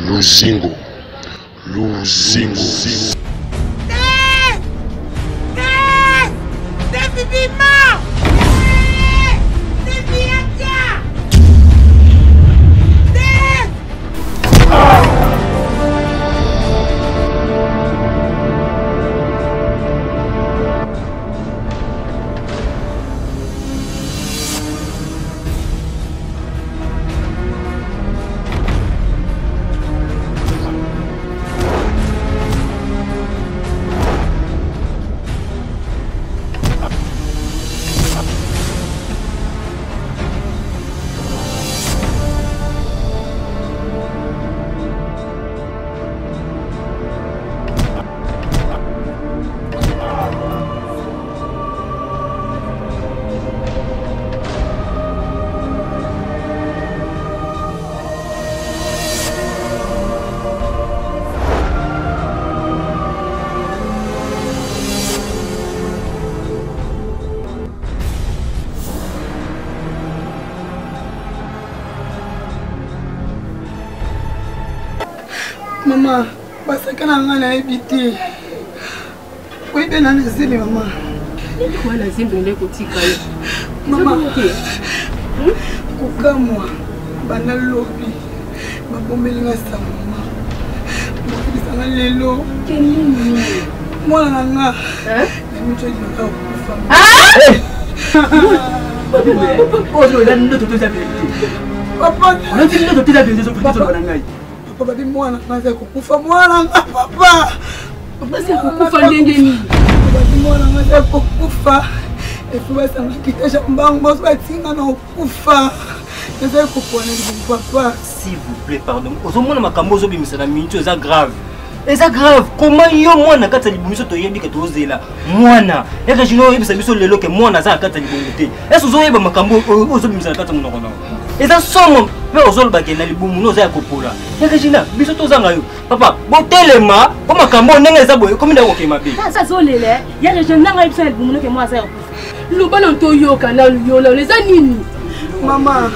Luzingo. Mama, basta kana ngana ebiti. Kwa ibe na nazili mama. Kwa lazima ndio kutika hiyo. Mama, kukamwa bana lobi. Babombeli ngasa mama. Mukisa lelo. Kenini? Mwana nga. Nimicho ndaka kufa. Ozo ila ndo totoza vérité. Papa, ndo totoza vérité zo kutoza bana ngai. Papa di mwana naza kukufa mwana nga papa. Basi kukufa ndenge nini? Papa di mwana naza kukufa. Efu basa nakitesha mbango batinga na kukufa. Naza kupona ndi papa. S'il vous plaît, pardon. Ozo mwana makambo zo bimisa na mincho eza grave. Eza grave. Comment yo mwana kata libumiso to yebi ke tozela. Mwana. Yaka jino yebisa biso lelo ke mwana za kata libungu te. Eso zo yeba makambo ozo bimisa kata munoko na. Eza somo pe ozolo bakena libumu no za yakopola. Yaka jina biso tozanga yo. Papa, botelema po makambo ndenge eza boye komi ndako ke mabe. Sasa zolele, yaka jina nga ibisa libumu no ke mwa za yakopola. Lubana nto yoka na luyola leza nini? Mama,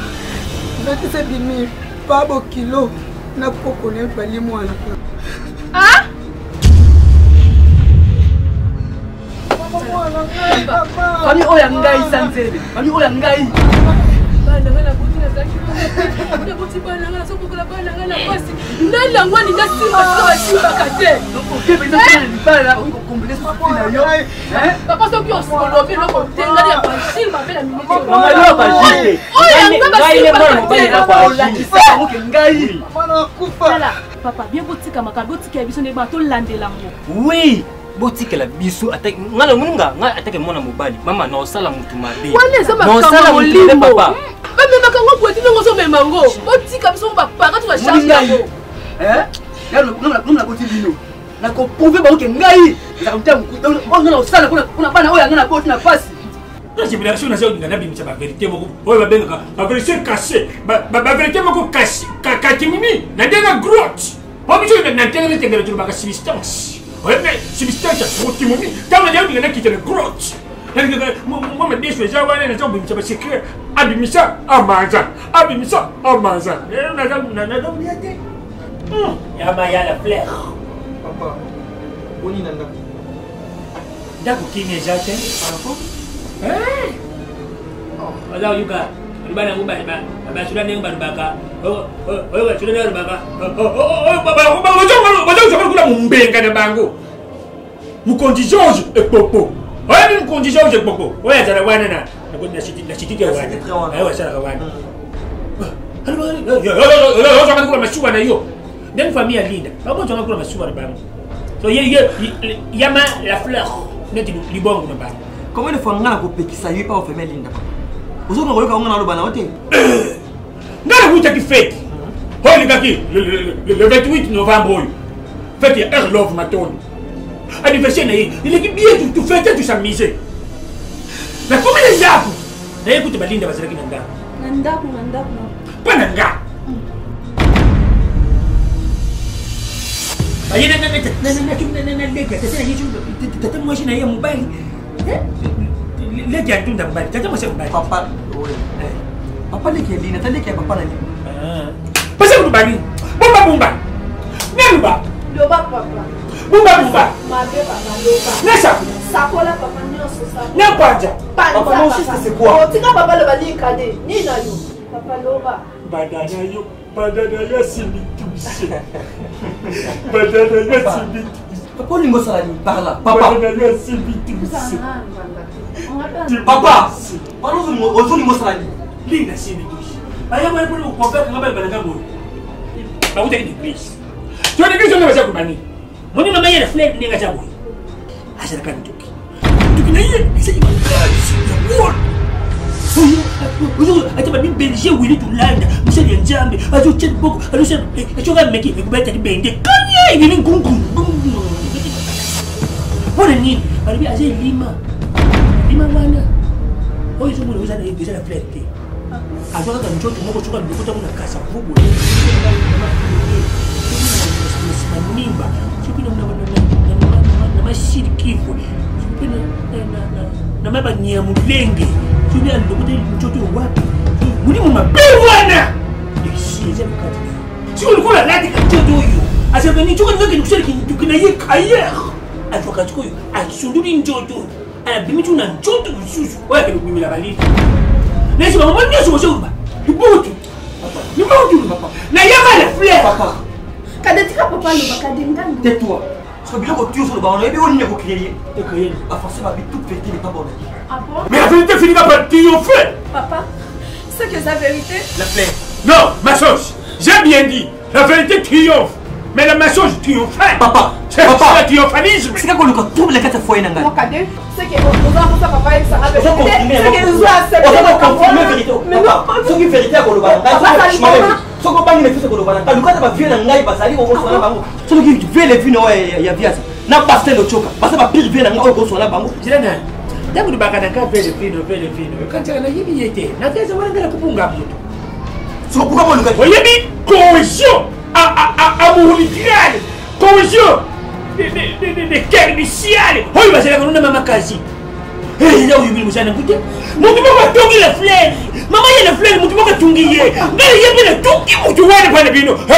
nakise bimi babo kilo na poko ne bali mwana. Ah? Fami oya ngai sanzele. Fami oya ngai. Bana ngana kutina zaki. Nda kuti bana ngana sokukula bana ngana kwasi. Ndala ngwani ndasimba sawa simba kate. Okebe za kana libala uko komplexo na yo. Papa so bio solobi loko tenga ya kwashima pela minute. Mama yo bajite. Oya ngaba simba kate na kwa olakisa muke ngai. Mwana kufa. Papa bien botika makambo tika biso ne ba to landela ngo. Oui. Botikela biso atake ngala munga nga atake mwana mobali mama na osala mutu mabe Wana za makambo limbo papa bame makango bweti ngo so memango botika biso ba paka tu ba charge ngo yalo nuna boti bino na ko prouver ba ke ngai za mtamu ngala osala kuna bana oya ngana boti na pasi la civilisation na zao ngana bimisa ba vérité moko oyo ba benga ba vérité cachée ba vérité moko caché kakimimi na denga grotte ba biso na tenga tenga tu ba substance. Ouais, mais substance à trop de monde. Quand on a qui était grotte. Moi, je dis que j'ai un exemple de secret. Abimisa, Amaza. Abimisa, Amaza. Yamaya la fleur. Papa, on y nanda. D'accord, qui n'est jamais. Hein? Oh, alors, Yuka. Bana ngumba ba shula nenga barubaka oyo shula nenga barubaka baba kula mumbenga na bango mu conditions ekpopo oyo mu conditions ekpopo oyo zala wana na na chitike wana ayo sala wana yo zaka kula mashuwa na yo ndeni familia linda babo zaka kula mashuwa na bango so yama la fleur neti libongo na bango comment ne faut ngana ko pekisa yi pa o femelle linda. Vous avez dit que vous avez dit que vous avez dit les gars, le 28 novembre, faites Air Love Maton. Anniversaire, il est bien tout fait, tout s'amuser. Mais comment les arbres? D'ailleurs, écoute, Balinda va se réunir. Nanda. Pas Nanga. Papa, papa leki lina, tadi leki papa lagi. Pasal bani, bomba. Namba. Loba papa. Bomba. Mabe papa loba. Nessa. Sakola papa nyoso sa. N'importe. Papa non juste c'est quoi? Oh, tika papa loba li kade. Ni na yo. Papa loba. Badana yo simitusi. Badana yo simitusi. Papa lingo salani par là. Papa. Badana yo simitusi. Papa. Parlons aux lingo salani. Linda simitusi. Aya mwana pole kukonveka ngabali bananga boy. Ba utaki please. Tu as dit que je ne vais pas kubani. Moni mama yena flag ninga chabu. Asa kan tuki. Tuki na yeye, c'est Oyo, ataba ni Belgique wili tulanda, msali njambe, azo chet boko, azo chet, achoka meki, kubeta ni bende. Kanye, ni ngungu. Bora nini? Alibi aje lima. Lima wana. Oyo somo uza na yeye, la flag. Azo kaka mchoto moko choka ndikuta muna kasa kubwa. Nimba, chipina na mashiri kifo. Chipina na mabanya mulenge. Chipina ndokote mtoto wapi? Mulimu mabewana. Yeshize mkati. Sio ulikuwa ladi katoto huyo. Asema ni choka ndoke nikushiriki tukina yeye kaya. Atoka chiko huyo. Asunduri njoto. Anabimitu na njoto ususu. Wewe ni la balini. Nesi mama ndio sio sio. Ibutu. Ni maudu papa. Na yama la fleur papa. Kadetika papa loba kadenganga. Tais-toi. Parce que bien que tu es sur le ballon, et bien on y a crié. A forcer ma vie toute petite n'est pas bonne. Ah bon? Mais la vérité finira par triompher. Papa, c'est que la vérité. La plaie. Non, ma sauce. J'ai bien dit. La vérité triomphe. Mais la mensonge triomphe. Papa. C'est le triomphalisme. C'est qu'on nous trouve les 4 fois une Mon cadet, c'est que nous avons ça papa et ça va. C'est que nous avons accepté. On va confirmer la vérité. Papa, ce qui est vérité à Kolobana. Ce qu'on parle de fils de Kolobana. Quand nous avons vu un gars passer, on va sur la banque. Ce qui veut les vues, il y a vias. N'a pas passé le choc. Parce que ma pire vient on va sur la banque. Je l'ai. Tant que nous bakana ka fait le film. Quand tu as la yébi était, na tesa wana ngala kupunga moto. Ce qu'on pourra nous dire. Yébi cohésion à moléculaire. Cohésion de kerbiciale. Hoy va ser con una mama casi. Là où il m'a dit, mon tu m'as tongi la fleur. Maman il y a la fleur, mon tu m'as tongi hier. Là il y a bien tongi mon tu vois le pas de vino. Papa,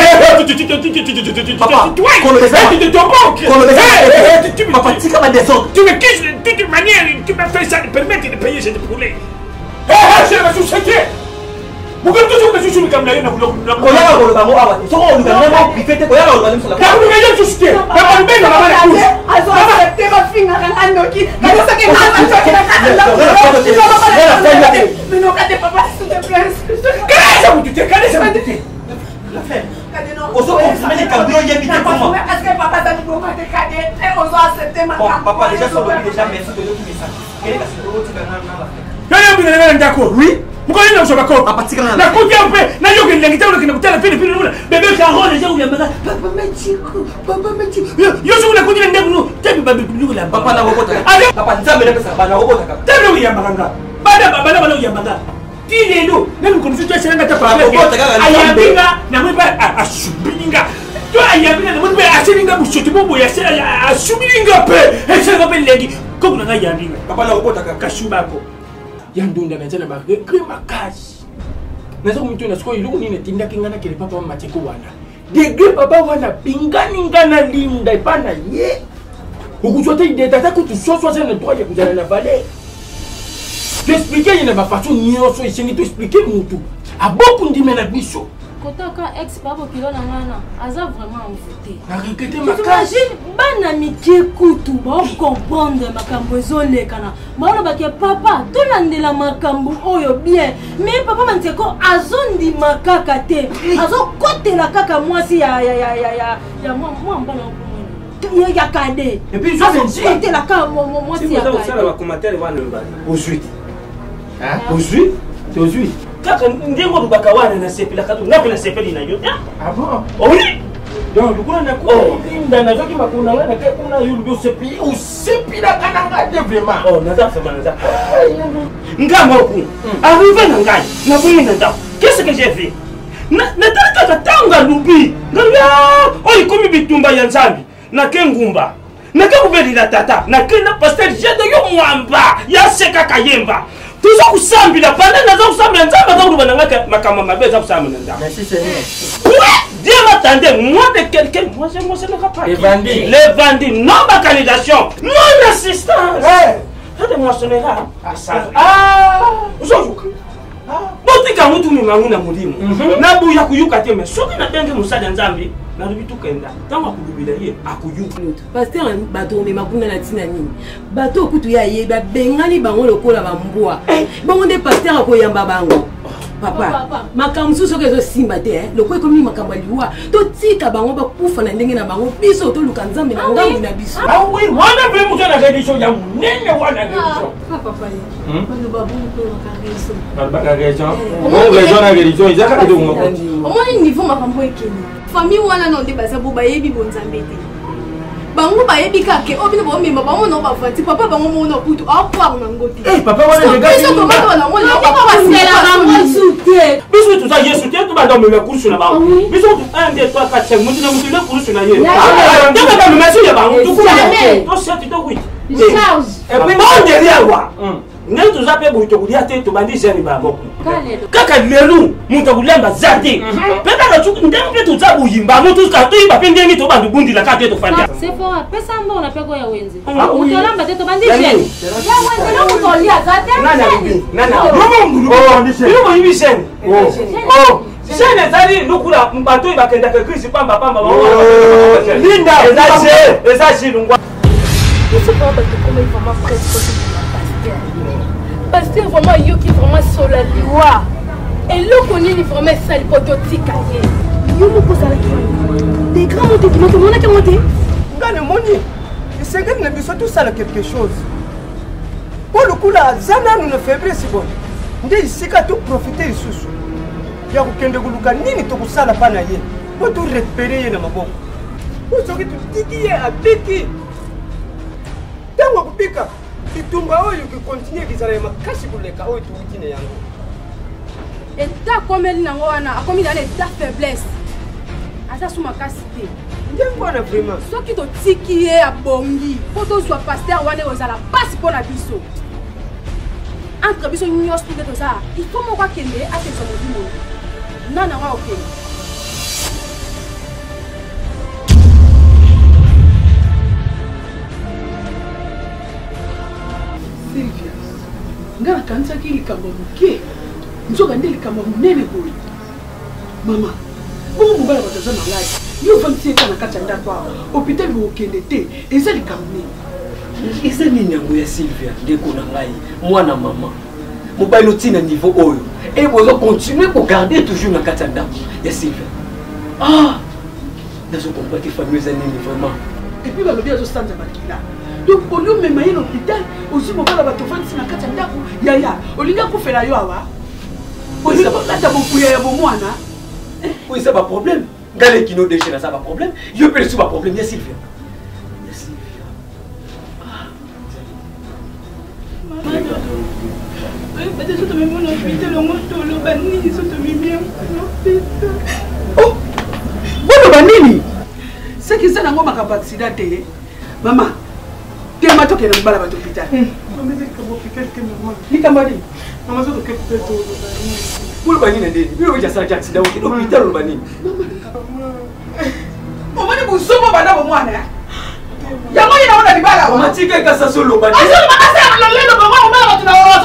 papa, tu comme un désordre. Tu me quittes de toute manière, tu m'as fait ça, permettre de payer cette poulet. C'est la société. Pourquoi toujours me suis comme là, oui. Pourquoi il n'a pas encore? La côte un peu, n'a eu aucune langue, n'a eu aucun fait de bébé Caron, les gens où il y a papa Mético. Yo suis la côte de nous, t'es pas plus la papa la robot. Papa, t'as mis la robot. T'as vu Yamanga. Bada Yamanga. Dis-le-nous, même comme si tu es un gars à Ayabinga, n'a même pas à Subinga. Toi, Ayabinga, n'a même pas à Subinga pour sauter mon boy à Subinga, et ça rappelle les comme on a Yabinga. Papa la robot à Kashubako. Yandunda na tena ba krema kazi nazo mtu na siko iluku nini tinda kingana kile papa mateko wana dege papa wana pingani ngana linda ipana ye ukujua ide tata kutu soso sana droit ya kujana na vale t'expliquer ina ba façon nyoso isengi to expliquer mutu aboku ndimena biso Kotaka ex papa kilo na ngana aza vraiment envoûté. Arrêtez ma case. Imagine bana miki kutu ba comprendre makambo ezolekana. Maona ba ke papa tolandela makambo oyo bien. Mais papa manteko azondi makaka te. Azo kotela kaka mwasi ya moi mbana ko. Ya kade. Et puis je kotela kaka mwasi ya kade. Ça va commentaire wana mbali. Aujourd'hui. Hein? Aujourd'hui. C'est aujourd'hui. kaka ndingo lubaka wana na sepela katu ngapi na sepeli na yo ah bon oui donc lukuna na ko inda na zoki makuna na ke kuna yulu do sepi o sepila kana ngade vraiment oh na za sama na za ngamba ku arrivé na ngai na buni na da qu'est-ce que j'ai fait na tata tanga lubi ngamba oyi komi bitumba ya nzambi na ke ngumba na ke kubeli na tata na ke na pasteur jedo yo mwamba ya seka kayemba tuzo kusambila banda na za kusambila nzamba za kuruba ngaka makama mabeza kusambila nzamba merci Seigneur. Dieu m'attendait, moi de quelqu'un, moi je ne sais pas. Les bandits, non organisation, non assistance. Ça démontrera à ça. Ah, botika mutu ni mangu na mulimu. Na buya kuyuka teme. Soki na tenge musada nzambi, na rubitu kenda. Tanga kulubila ye akuyuka. Pasteur bato me makuna na tina nini. Bato kutu ya ye ba bengani bango lokola ba mbwa. Bongo nde pasteur akoyamba bango. Papa, makamsu soke zo simba te loko ekomi makambo liwa to tika bango ba kufa na ndenge na bango biso to luka nzambe na ngambu na biso. Ah oui, wana pe mutu na reddition ya munene wana reddition. Papa ye. Bano babu ko makareso. Baba reddition. Mon région na reddition, izaka kido ngoko. Omoni niveau makambo ekeni. Famille wana na ndeba sabu ba yebi bonzambe te. Bango ba yebi kake obino bo mema bango no ba fati papa bango mo no kutu akwa na ngoti. Eh papa wana de gasi. Biso ko ba na mo no papa sela bango soute. Biso tu za Yesu te tu ba ndo mema kursu na bango. Biso tu 1 2 3 4 5 mutu na mutu le kursu na ye. Ndeka ba mema ya bango tu kuna. To set to wit. Charles. Et puis on derrière wa. Nel tu za pe bo to kulia te to bandi jeni ba moko. Kaka lelu mutu kulemba zate. Peta ka tu ndembe tu za buyimba mutu ka tu iba pende ni to bandu bundi la ka te to fanya. C'est fort, pesa mbo na peko ya wenze. Utolamba te to bandi jeni. Ya wenze na utolia zate. Nana. Oh, ni jeni. Yo yibi jeni. Oh. Jeni zali nukula mbato ibakenda ke Kristo pamba. Linda ezaje lungwa. Je sais pas comment il vraiment presque Pasteur vraiment yo qui vraiment sur la loi. Et le connaît vraiment ça le prototype cahier. Yo me pose la question. Des grands mots qui m'ont monté monter. Ngane moni. C'est que nous besoin tout ça quelque chose. Pour le coup là, zana nous ne faiblesse si bon. Ndé sika tout profiter isusu. Ya kukende kuluka nini to kusala pana ye. Pour tout récupérer na maboko. Pour ce que tu tiki à tiki. Tango kupika itumba oyo ki continue kizala makasi kuleka oyo tuutine yango. État comme elle nango wana akomi dans l'état faiblesse. Asa suma kasi te. Ndengo na vraiment. Soki to tiki ye abongi, poto soit pasteur wana ozala passe pour la biso. Entre biso nyos tout de ça. Il faut mo kwa kende ate so mo. Nana wa okay. Sylvia, ngana kanisa ki likambo muke. Nzoka ndeli likambo munene boy. Mama, bongo mobala bataza na lai. Yo vanti eka na kati ya ndako awa. Hôpital bo okende te. Eza likambo nini? Eza nini yango ya Sylvia ndeko na ngai mwana mama. Mobile otina niveau oyo. Et vous continuer pour garder toujours na kati ya ndako ya Sylvia. Ah! Nazo comprendre que famille eza nini vraiment. Et puis balobi azosanja bakila. Donc au lieu même à l'hôpital, aussi mobala batofandi na kati ya ndako. Yaya, olinga kufela yo awa. Olinga kata bokuya ya bomwana. Oui, ça va problème. Gale qui nous déchire, ça va problème. Je peux le soulever problème, ya Sylvia. Ya Sylvia. Ah. Peut-être que tu me montres l'hôpital, le moto, le banni, ils sont bien. Oh! Bon, le banni! C'est qui ça n'a pas capacité d'accident. Maman, tu es mato qui est dans le l'hôpital. Ni kamadi. Maman, je te fais tout. Pour le banni, il y a ça qui a accident au l'hôpital, le banni. Maman, vous sommes pas là pour moi. Il y a moyen d'avoir des balles. On m'a dit que ça sur le banni.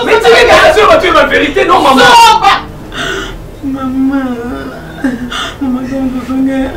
Mais tu es sûr, la vérité, non, maman. Maman, maman, maman,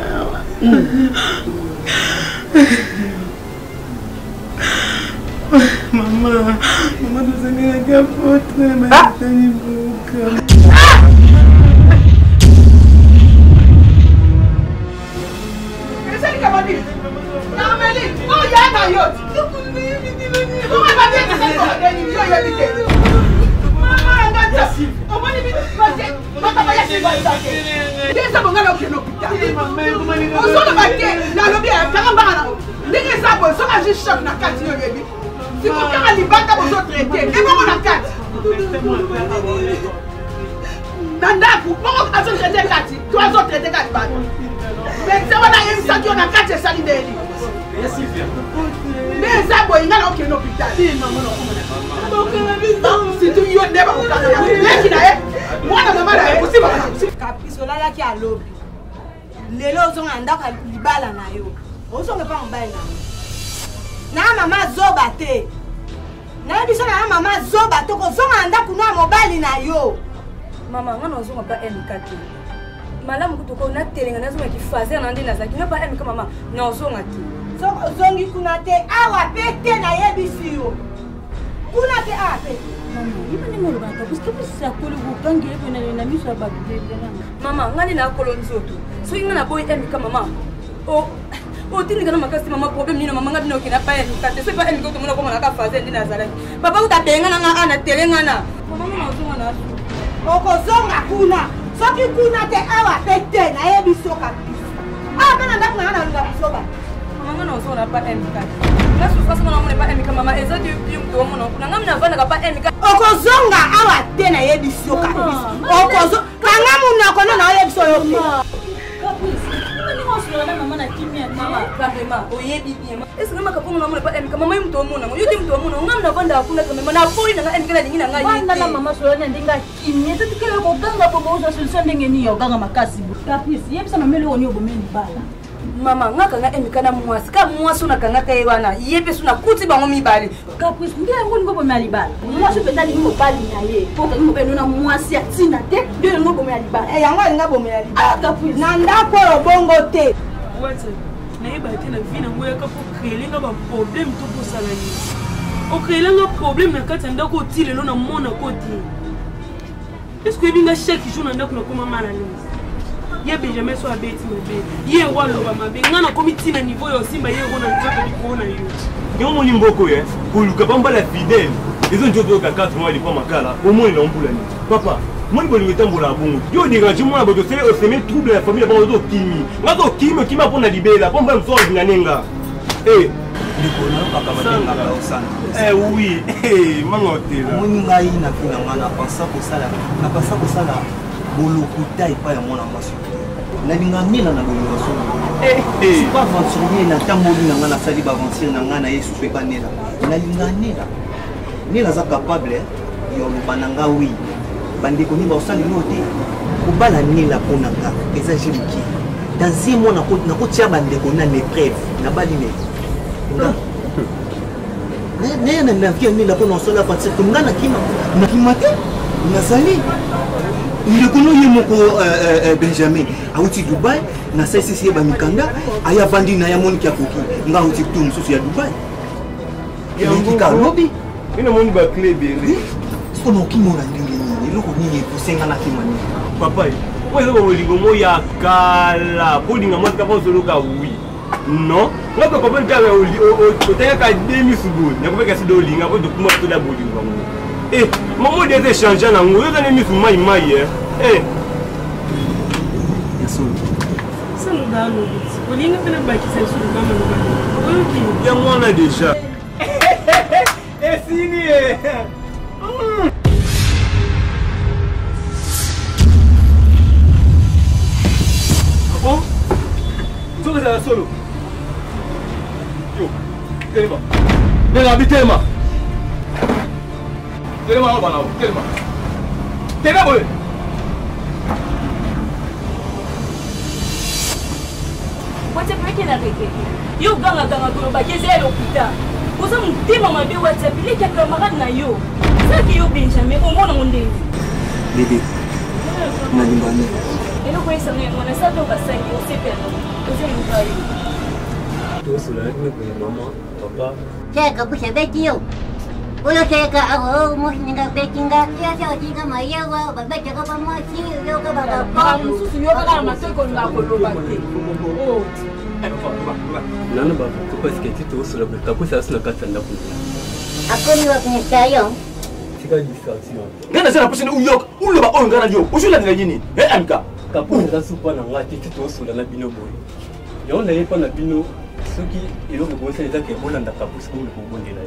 Ndeza bongala okeno pita. Osolo bate na lobi ya kanga na. Ndenge sa bo so ka ji choc na kati yo yebi. Si ko kanga libata bo so traiter. E bongo na kati. Nandaku bongo azo traiter kati. Tu azo traiter kati ba. Mais c'est wana yemisa tu na kati sali ndeli. Ndeza bo ingala okeno pita. Si tu yo ndeba okanga ya. Leki na e. Mwana mama na e possible. Kapiso lala ki alobi. Lelo ozonga ndaka libala na yo. Ozonga pa mbali na. Na mama zoba te. Na biso na mama zoba to ko zonga ndaka kuna mobali na yo. Mama ngana ozonga pa MK. Malamu kutoko na telenga na zonga ki fazer na ndina zaki na pa MK mama na ozonga te. Zongi kuna te awa pete na yebisi yo. Kuna te ape. Mama ngani na kolon zoto so ngana boy MK mama o tini kana makasi mama problem ni mama ngabino kina pa MK te so pa MK to mona ko mona ka faze ndina zala papa utabenga na ana telenga na mama na uzonga na okozonga kuna soki kuna te awa pete na yebiso kabisa bana ndaku na ana bisoba mama ngana uzonga pa MK na sufa sama na mona pa MK mama eza di mto mona kuna ngamna vana ka pa MK okozonga awa te na yebiso kabisa okozo kanga muna kono na yebiso yo mama na kimia mama vraiment oyebi bien est-ce que mama kaponga na mona pa MK mama mto mona yo ti mto mona ngamna vanda kuna kama na poi na MK na lingina ngai banda na mama solana ndinga kimia tutikele ko ganga po mozo solution ndenge ni yo ganga makasi caprice yebisa mamelo oni obomeni bala mama ngaka nga MK na mwasi ka mwasi na kanga kai wana yebe suna kuti bango mibali caprice ngiye ngoni ngobo mali bala mwasi petali ngo bali na ye poka ngo beno na mwasi atina te ndio ngo bomo mali bala yango nga bomo mali bala caprice na ndako bongo te wetse na iba tena vina ngoya ka pour créer nga ba problème to pour sala ni o créer nga problème na kati ndako tile na mona koti est-ce que binga chaque jour na ndako na koma mala ni ye Benjamin so abeti mabe ye walo ba mabe ngana komiti na niveau yo simba ye ko na nzoto ko na yo Yo moni mboko ye kuluka pamba la fidèle ils ont dit que 4 mois il pas makala au moins il embula ni papa moi je vais tambola bongo yo dérange moi ba to c'est au semer trouble la famille ba to kimi ngato kimi kima pona libela pamba mso nganenga likona paka matenga osana oui mangotela moni ngai na kina ngana pensa ko sala bolokuta ipa ya mwana mwasi na lingamila na bolongaso je pas aventurier na tamboli na ngana sali ba aventure na ngana yesu pe panela na linganela nela za capable yo lobananga oui bandeko ni ba osali note kubala nela pona nga eza jiliki dans un mois na ko tia bandeko na l'épreuve na bali ne na vie nela pona osala partir que ngana kima na kimate na sali il connaît moko Benjamin auti Dubai na sisi ba mikanda aya vandi na ya moniki akoki nga auti tu mususu ya Dubai ya ngika lobby ina moni ba clé beri sono kimona ndenge ni loko nini kusenga na kimani papa wewe bolingo moya kala bolinga mo ka bozo loka oui non ngako ko ben ka o taya ka demi seconde na ko ka sido linga ko dokuma to la bolingo maman des échanges na ngoyo dans les musulmans mai yasolo solo dano olinga pena baki sa solo mama no oyoki ya mwana déjà fini bon tu es à solo yo telema nena bitema telema bana telema telema boy WhatsApp yake na reke yo ganga to bakeze ya lokuta uza mtima mabe WhatsApp leka camarade na yo saki yo Benjamin omona ngondeni bébé na limbani eno kwa isa ngwana sa to basaki o sepela uze mbayo to sala ni kwa mama papa cheka busha beti yo uyo cheka awo musninga betinga ya chika maya wa babeta ka pamwachi yo ka baba mususu yo kala mateko ngakoloba te oh nana ba ko parce que tu to sala ka ko sa sala ka tanda ko akoni wa kunyayo tika distraction ngana sana pusini uyok uloba oyo ngana yo ushula ndela yini amka kapona za supa na ngati tuto sola na bino boy yo na yepa na bino soki eloko ko sala ke bolanda kapusi ko ko bondela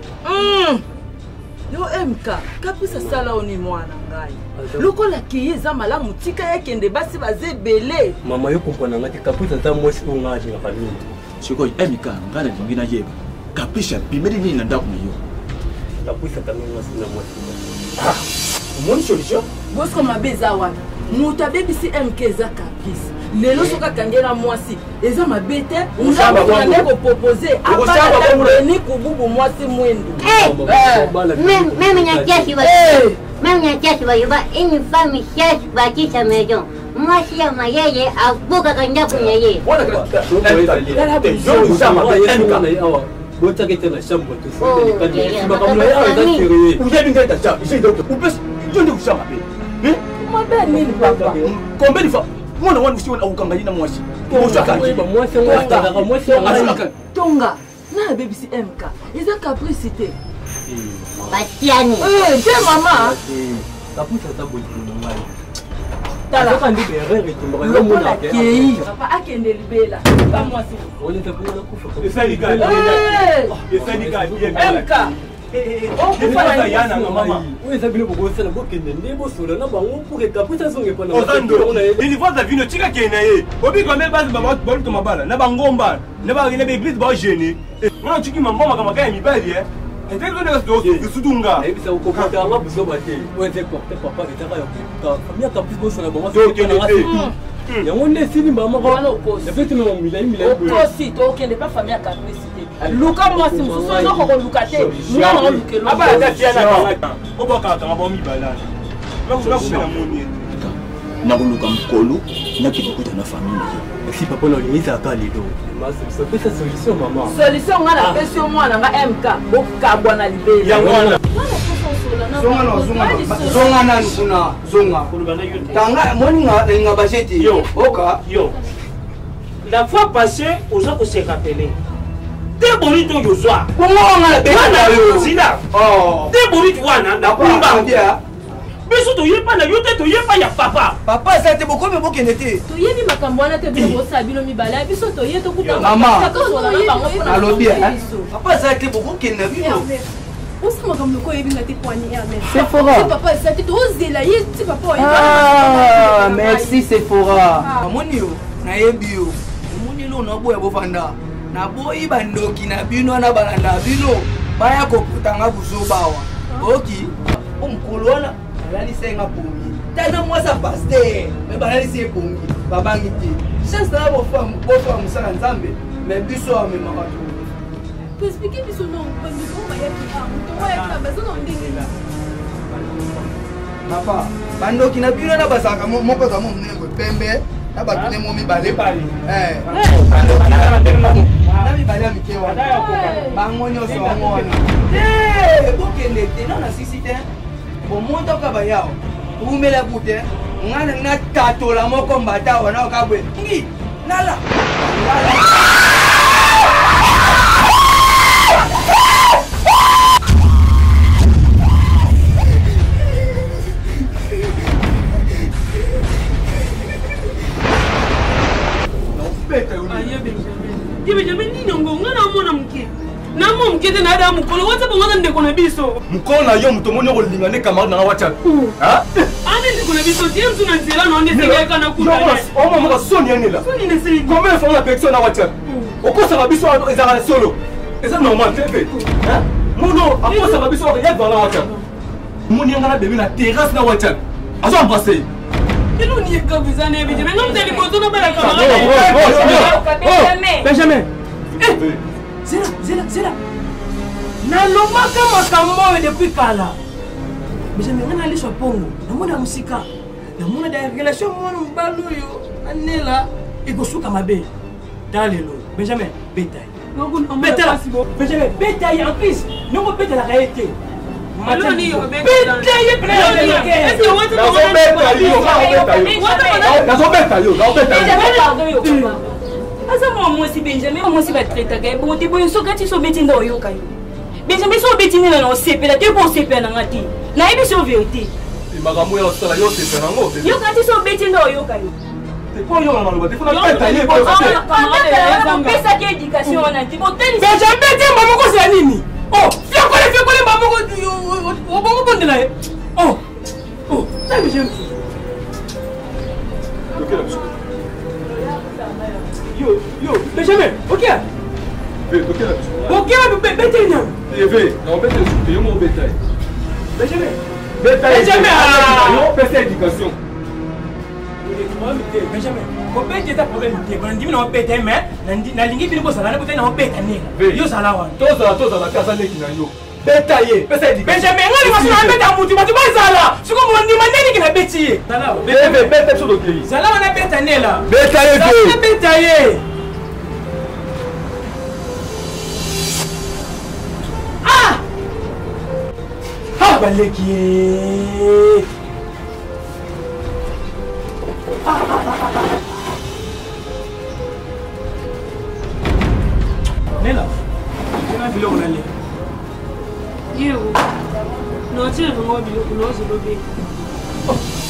yo MK kapusa sala oni mwana ngai lokola kiye za malamu tika yakende basi bazebele mama yo kompona ngati kapusa za mwasi ko ngati na famille siko MK ngana ngina yeba kapisha bimeli nini ndako niyo kapusa kama mwasi na mwasi mon solution bosko mabeza wana muta bebisi MK za kapisa lelo soka kangela mwasi eza mabete unaba kande ko proposer apana ni kububu mwasi mwendo même nyatiasi wa yuba une femme cherche bâtir sa maison moi si ya mayeye abuka kanja kunyaye botakete na chambre to combien de fois mwana wanu usiwe ukangani na mwasi tonga na bebisi MK eza capricité batiani te mama kapusa ta boyi ko ngai tala kandi berere tumba yo mona kei papa akende libela ba mwasi on est pour la kufa esali gani esali gani MK okufa yana mama weza bilo bogosana bokende ndebo sola na bango pour que kapusa songe pona ozando l'uniforme vino tika kena ye obi quand même base baba baluto mabala na bangomba na ba na église ba gêner on tiki mamba kama kaya mibali ndeko ndo sutunga ebisa ukopata nga buso bate weze porte papa etaka ya ka famia kapusa boso na bango yango nde sini mama ko wana ukosi efeti no milai ukosi to kende pa famia capricité luka mwasi mususu zo ko luka te luka na luke lo aba dati yana ba obaka kama ba mibala na kubela moni na kuluka mkolo na kikuta na familia si papa na limita ka lido maso pesa solution mama solution ngana pesi mwana nga MK okabwa na libeli ya mwana zonga nani kuna zonga tanga moni nga bajeti yo oka yo la fois passée oza ko se rappeler te bonito yo zwa bonga na bana yo zila te bonito wana na kumba biso toyepa na yo te toyepa ya papa papa ça te bokome bokende te toyebi makambo wana te bino bosala bino mibala biso toye tokuta mama alobi papa ça te bokokende bino osa makambo loko oyebi nga te poani Sephora papa esa te tozela ye ti papa oyebi merci Sephora amoni yo nayebi yo omoni lo naboya bofanda naboyi bandoki na bino na balanda bino baya koputanga buzobawa oki omukolo wana balalisenga pongi tana mwasa paster me balalisi ye pongi babangi te chance na bofa mosala nzambe me biso amemaka to toexplike biso non bandeko bayaki moto bayaki na baza na ndenge papa bandoki na bino na bazalaka moko aza mo monene pembe na bato ne mo mibale na mibale ya mike wana bango nyonso wango wana bokende te na nasisi te bomontoka bayawa umela bute ngana na tatola moko mbata wana okabwe ngi nala Benjamin nini ngonga na mona mke na mo mkete na ada mukolo whatsapp ngana ndeko na biso mukolo na yo muto moni olinga ne camarade na whatsapp ha ane ndeko na biso tie msuna nzela na onde sengeka na kuta o mama ka soni yanela soni ne seri combien de fois on a personne na whatsapp okosa ka biso ezala solo eza normal tebe ha mono akosa ka biso ya dans la whatsapp moni ngana bébé na terrasse na whatsapp azo embrasser ino ni kabizane Benjamin ngam teli bozo na bala kama Benjamin zela nalobaka makambo oyo depuis kala Benjamin nga naliswa pongo namona musika namona da relation mwana mobali oyo anela ekosuka mabe tala lelo Benjamin betaye Benjamin betaye en plus nongo betelaka ye te aza mwa mwasi Benjamin mwasi batretaka ye bongo te boyo soki ati so beti nda oyoka yo Benjamin so obeti nini na osepela te po osepela nanga te nayebi so vérité makambo ya osala yo sepe nango yokati so obeti nde oyoka yo po yo maloba te fona peta ye opesaki éducation wana ti botelisa bete mbamoko ozela nini fiakole mbamoko obongo bondela ye yo benjamin okia bete nyam naobete supe yo mobeta ye benjamin pesa éducation benjamin kobeta eza problème te bona ndimi na obeta mais nalingi bino bozala na botai na obeta nela yozala wana tozala kasa neki na yo beta ye pesa éducation benjamin ngani maso na beta mutu bato bazala siko mondima ndenge na beti ye beta biso dokei zala wana beta nela beta ye te beta ye baleki ye nela ena biloko na le yeo notie nango biloko nozolobe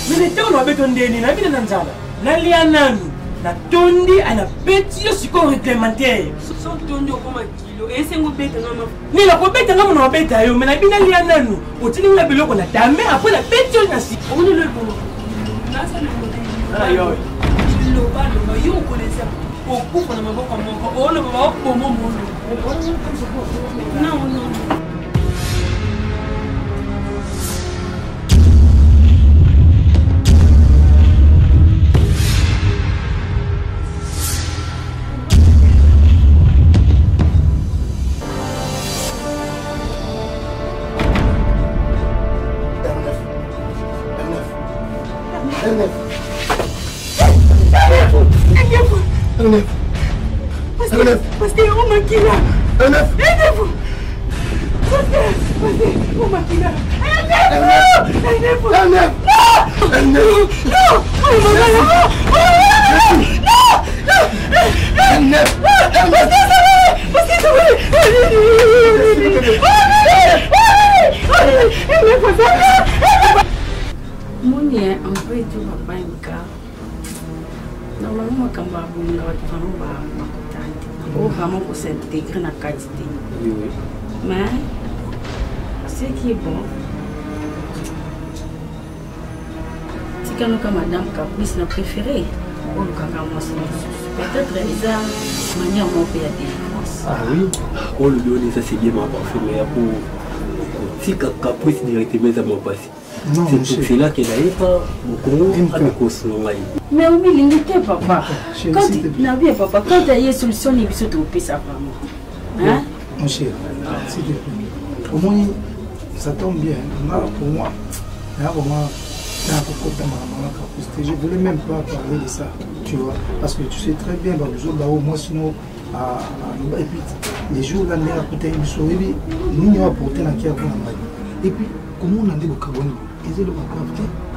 mene ntango na babeto ndeni nabina na nzala nalia nanu natondi anabeti yo sikoyo reglementaire so tondi okoma kilo esengo betanga ma nila kobetanga mona wabeta yo me nabina lia nanu otindi na biloko na dame apres na beti yo na si onelo ebomo lobaloba yo okolesa okufa na maboko moko oloba baobomo mono Pasteur, on maquille. Aidez-vous. Pasteur, on maquille. Aidez-vous. Moni un peu tout va pas une carte. Normalement, quand on va venir, on va vraiment pour s'intégrer dans la qualité. Mais ce qui est bon, c'est que nous, comme madame Caprice, nous préféré. Peut-être les armes, manière mon pays a des différences. Ah oui, on le donne, ça c'est bien ma parfait, mais pour si Caprice directement ça m'a passé. C'est là qu'elle a pas beaucoup de mais au milieu de papa, quand tu n'as bien papa, quand tu as une solution, il faut te couper ça vraiment. Hein? Mon cher, s'il te plaît. Au moins, ça tombe bien. Pour moi, je ne voulais même pas parler de ça, tu vois. Parce que tu sais très bien, au moins sinon, et puis les jours là, nous avons porté la qui a et puis, comment on a dit le carbone? Et le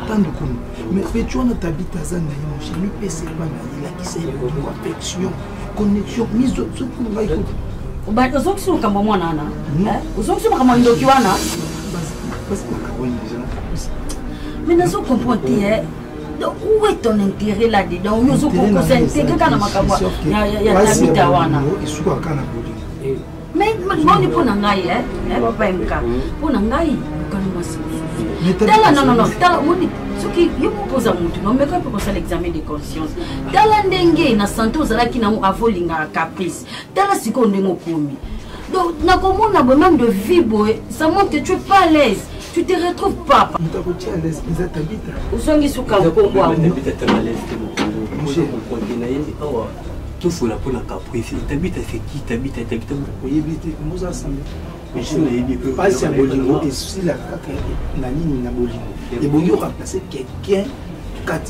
tant de connu. Mais tu as t'habites à Zana, je ne peux pas il a qui c'est affection, connexion, mise au truc pour la écoute. Aux autres sont comme moi, Nana. Aux autres sont comme moi, Ndokiwana. Mais nous avons compris, où est ton intérêt là-dedans? Nous avons compris, c'est intérêt quand on a t'habite à Wana. Mais on est pour Nangaï, papa MK. Pour Nangaï, quand on non, ce qui je propose à mon mais quand on pose l'examen de conscience, dans la dengue, na santé aux ala qui n'a pas volé na caprice, dans la seconde de mon commis. Donc, na comment on a même de vie, ça montre que tu es pas à l'aise, tu te retrouves pas. Où sont les soukas pour moi? Tout cela pour la caprice, t'habites à ce qui t'habite à t'habiter au Yébité, nous assemblés. Mais je n'ai pas si à Bolingo et si la Nani na Bolingo. Et Bolingo remplacer quelqu'un. Papa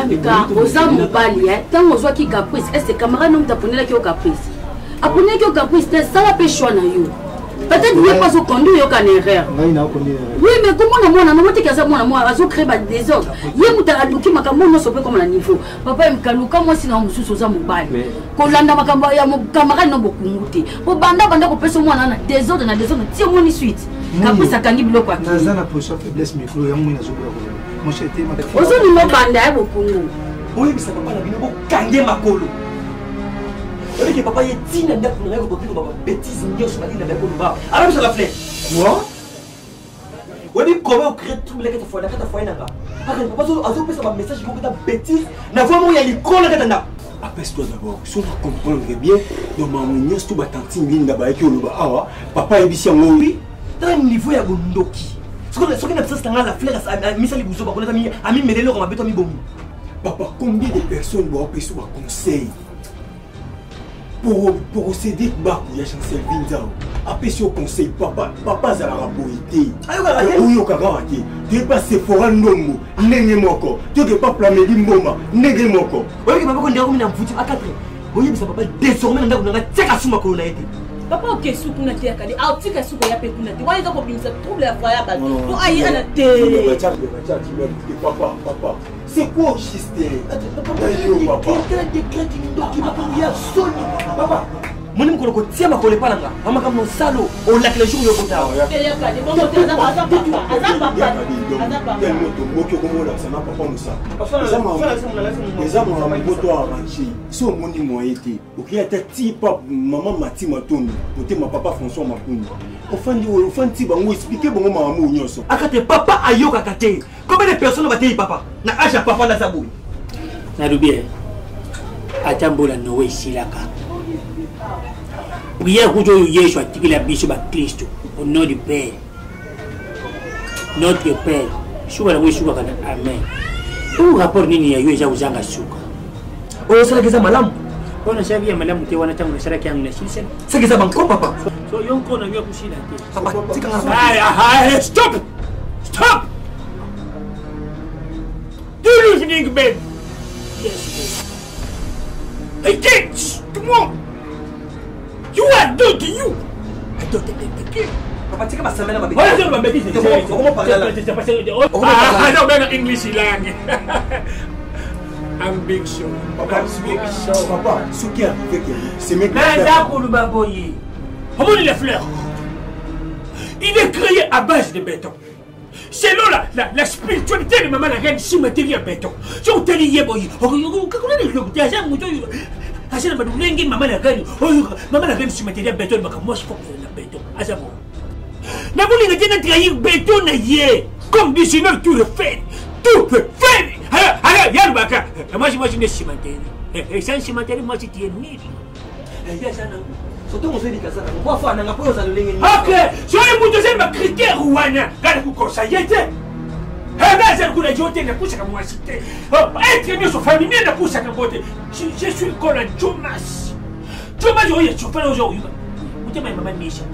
MK, aux hommes au palier, tant on voit qui caprice, est-ce que camarade nous t'apprenez là qui au caprice? Apprenez qui au caprice, c'est ça la pécho na yo. Peut-être qu'il n'y a pas au conduit, il y a une erreur. Oui, mais comment on a monté qu'à ça, moi, à créer des autres. Il y a un alouki, ma caméra, non, c'est comme un niveau. Papa, il me moi, si on me sous un mobile. Quand l'on a ma camarade, non, beaucoup mouté. Pour Banda, Banda, on peut se voir des autres, tiens, mon suite. Après, ça canne bloqué. Dans la position faiblesse, micro, il y a mon cher était ma fille. Aujourd'hui, mon Banda, beaucoup. Oui, mais ça va pas la vie, on canne ma colo. Que papa est dit n'a pas pour nous bêtise nous sur la ligne avec nous alors ça la flèche moi on dit comment on crée tout les quatre fois n'a papa azo pesa ma message beaucoup de bêtise n'a vraiment il y a l'école là dedans apaise-toi d'abord si on comprendre bien dans ma union tout batanti ligne là-bas qui on va papa ebisi ngo oui dans un niveau ya gondoki ce qu'on a besoin c'est la flèche à misali buzo ba on a mis melelo on a beto mi bomi papa combien de personnes vont appeler sur conseil pour procéder bas pour y chancel Vinzao après ce conseil papa za la boité ayo kakawaki tu pas Sephora ndongo ndenge moko tu pas Plamedi mboma ndenge moko oyo papa ko ndako mina mvuti akatre oyo bisa papa désormais ndako nanga tsaka suma ko na été papa ok suku na tia kali autika suku ya pe kuna ti wali ko bimisa trouble ya faya ba to ayi ana te papa c'est quoi juste papa moni mukolo ko tia makole palanga mama kama salo o la kile jour yo kota ya kali bon to azaba si on moni mo été ok ata ti papa maman mati matoni côté ma papa François Mapuni ofandi bango expliquer bango maman nyonso akate papa ayoka kate combien de personnes batei papa na aja papa na zabu na rubie atambola no we silaka prière que Jésus a tiré la biche par Christ au nom du Père. Notre Père. Chouba la chouba kana amen. Ou rapport nini ya yoja uzanga suka. O sala keza malamu. Ona shabi ya malamu te wana tangu sala kyangu na shisa. Sasa keza banko papa. So yonko na ywa kushina te. Papa tika ngara. Stop. Stop. Do you listening babe? Yes. Hey kids, come on. You are good to you. I don't think they can. Papa, tika masamela mabeti. Wala sio mabeti. Comment parler là? I don't know English langue. Ambition. Papa, ce qui est arrivé, c'est mes baboyer. Comment les fleurs? Il est créé à base de béton. Selon la spiritualité de maman la reine cimetière béton. Si on te dit boy, asana badulenge mama la gani oyo mama la gani simateria béton baka moi je faut que la béton azabo na buli ngena trahir béton na ye comme dit Seigneur tout le fait alors y'a baka moi je ne cimenterie et sans cimenterie moi c'est ennemi ya sana surtout on fait des casas quoi faut nanga po za lolenge OK so ye muto c'est ma critère wana kana ku conseiller Être mieux sur famille, n'a pas sa capote. Je suis comme un Thomas. Thomas, il est chauffeur aujourd'hui. Vous avez ma mission.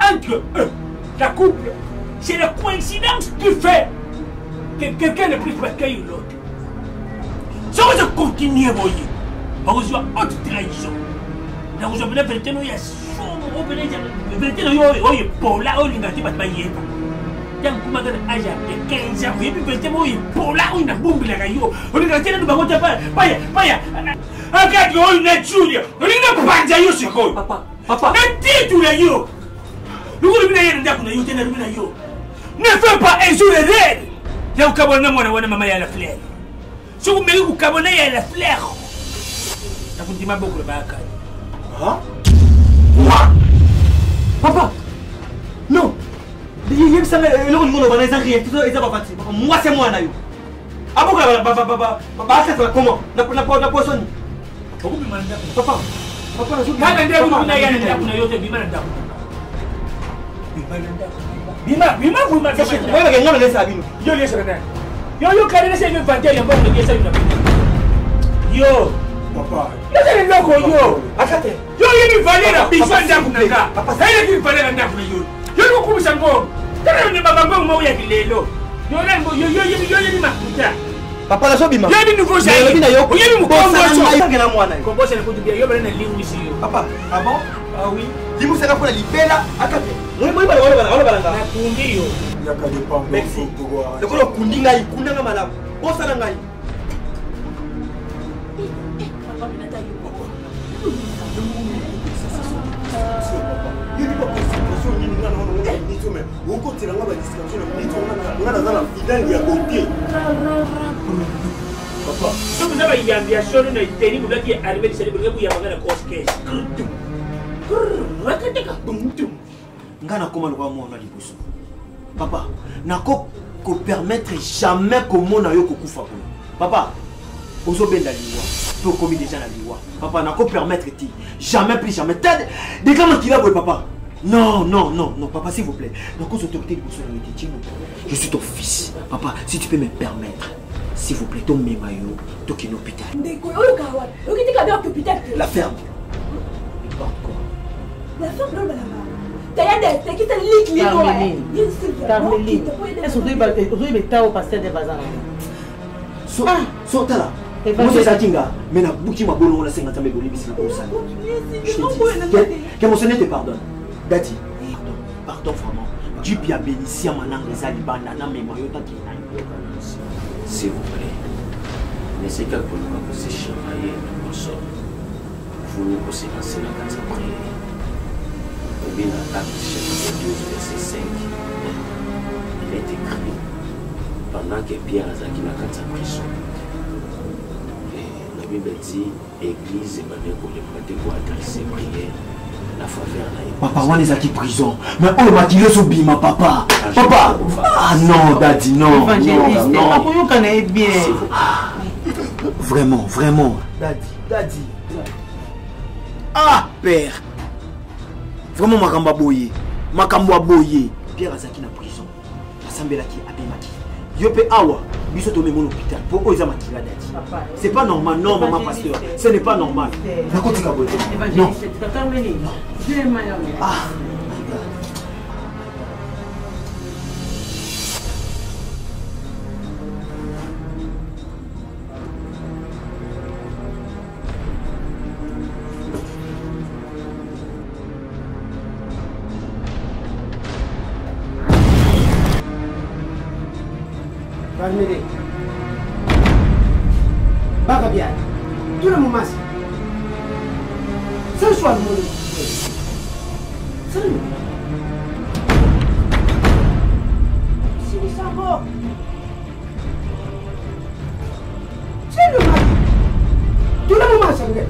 Entre eux, la couple, c'est la coïncidence qui fait que quelqu'un ne puisse pas accueillir l'autre. Si vous continuez à voyer, on reçoit haute trahison. Là, vous avez la vérité, il y a son vérité, il y a Paula, il y a Yang kumaga aja ya 15 ans et puis peut-être il pour là une bombe la gayo on est resté dans bagote pas regarde yo une Julia on est pas déjà yo c'est quoi papa mais tu la yo nous voulons bien nda kuna yo tena rubina yo ne fais pas un jour red ya ukabona mwana wana mama ya la fleur si vous mettez ukabona ya la fleur na kundima boko ba ka papa non il y a ça le monde va les arriver tout ça va partir moi c'est moi nayo aboka ça comment na poisson papa kana ndio kuna yana kuna yote bimana ndako bima wewe ngana lesa bino yo lesa na yo kale lesa yo vanter yango ndio lesa yo papa lesa ndako yo akate yo yini valera biswa ndako nanga papa sasa yini valera ndako yo yo kukumisha ngoma tena ni baba ngoma mo ya kilelo yo lembo yo ni makuta papa la sobima yo ni nouveau jaï yo ni mukongo so ngena mwana kombo c'est le coup de bien yo bana lingu ici papa ah bon Ah oui. Dis-moi c'est pour la libella à capé. Moi balanga. Na kundi yo. Yaka de pambo. Merci. C'est quoi le kundi ngai, kunda malamu. Bosa na ngai. Papa, so vous avez yambia solo na teni vous qui arrivé de célébrer vous yamba na cosque. Rakateka bumtum. Ngana koma lo mo na liboso. Papa, nako ko permettre jamais que mon ayo ko kufa ko. Papa, ozo benda liwa. To komi déjà na liwa. Papa, nako permettre ti jamais plus jamais. Des gars qui là papa. Non, non, non, non, papa, s'il vous plaît. Donc, je suis ton fils. Papa, si tu peux me permettre, s'il vous plaît, ton mémaillot, ton qui est l'hôpital. La ferme. La ferme, non, là. Moi, c'est Tinga, mais la boutique m'a bolon la 50 ans, mais c'est que mon Seigneur te pardonne. Dati, pardon vraiment. Dieu a béni si à maintenant les alibana na me maillot qui s'il vous plaît, n'essayez pas pour nous se chamailler nous sommes. Vous nous aussi lancez la carte de prière. Ou bien la carte chapitre 12 verset 5. Il est écrit pendant que Pierre a zaki la carte de prison. La Bible dit église va pour les prêter pour adresser prière. La faveur là. Papa, on est à qui prison? Mais on m'a dit le soubima, papa. Papa. Ah non, daddy, non. Non, bien. Vraiment, vraiment. Daddy. Ah, père. Vraiment, Makamba Boye. Makamba Boye. Pierre Azaki na prison. Assemblée là qui a démaki. Yope Awa. Biso tomé mon hôpital. Pourquoi ils ont maquillé la dette? C'est pas normal, non, maman pasteur. Ce n'est pas normal. Non. Ah. Barmede. Baga bien. Tout le moment. C'est le choix de mon. C'est le. C'est le sabot. C'est le mal. Tout le moment, c'est le.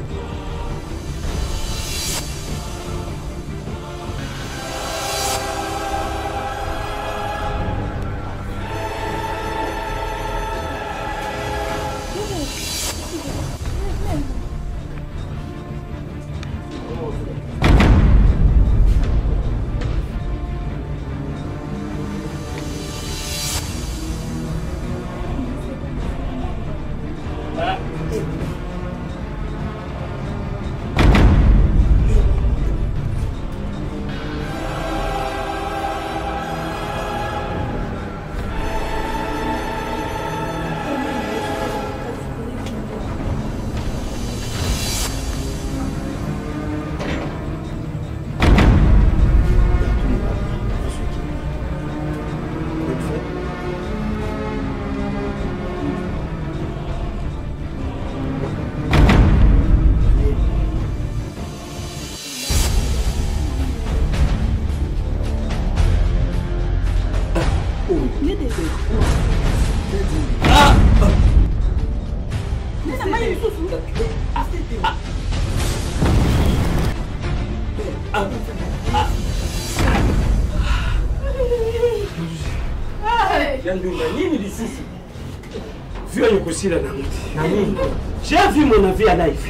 J'ai vu mon avis à live.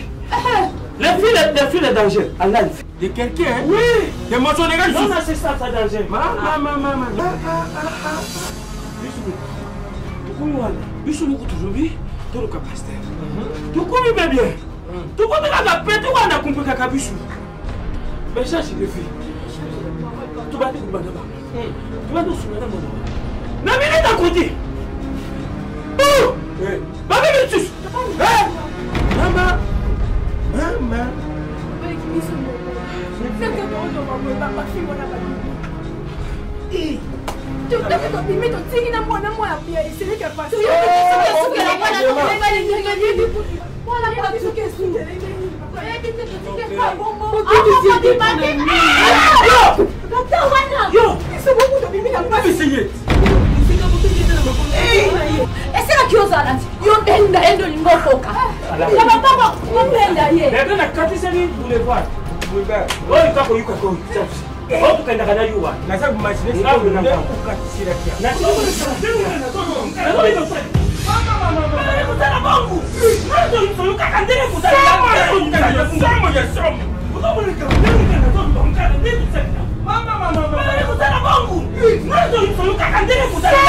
Les filles de danger à live. De quelqu'un? Oui. De mon son égal. Non, c'est ça, ça danger. Maman. Bisu nous toujours bien. Tout le capacité. Tout comme il bien. Tout comme il a pété ou on a compris qu'à bisu. Mais ça c'est le fait. Tu vas te couper là-bas. Tu vas te soumettre à mon. Non mais il est à côté. Oh! Maman, Métus! Maman! bafille wana babimi totoki tobimi totingi na mwana mwana bia eseleka pasi eselaki ozala nti yo enda ende olingo okoka ya bapapa openda ye bebe nakatiseli boulevard oyo kaka oyukaka oyo tukendaka na yo wana naza kumagine kuzala bongo oyukaka ndenge kuzala bongo oyukaka ndenge kuzala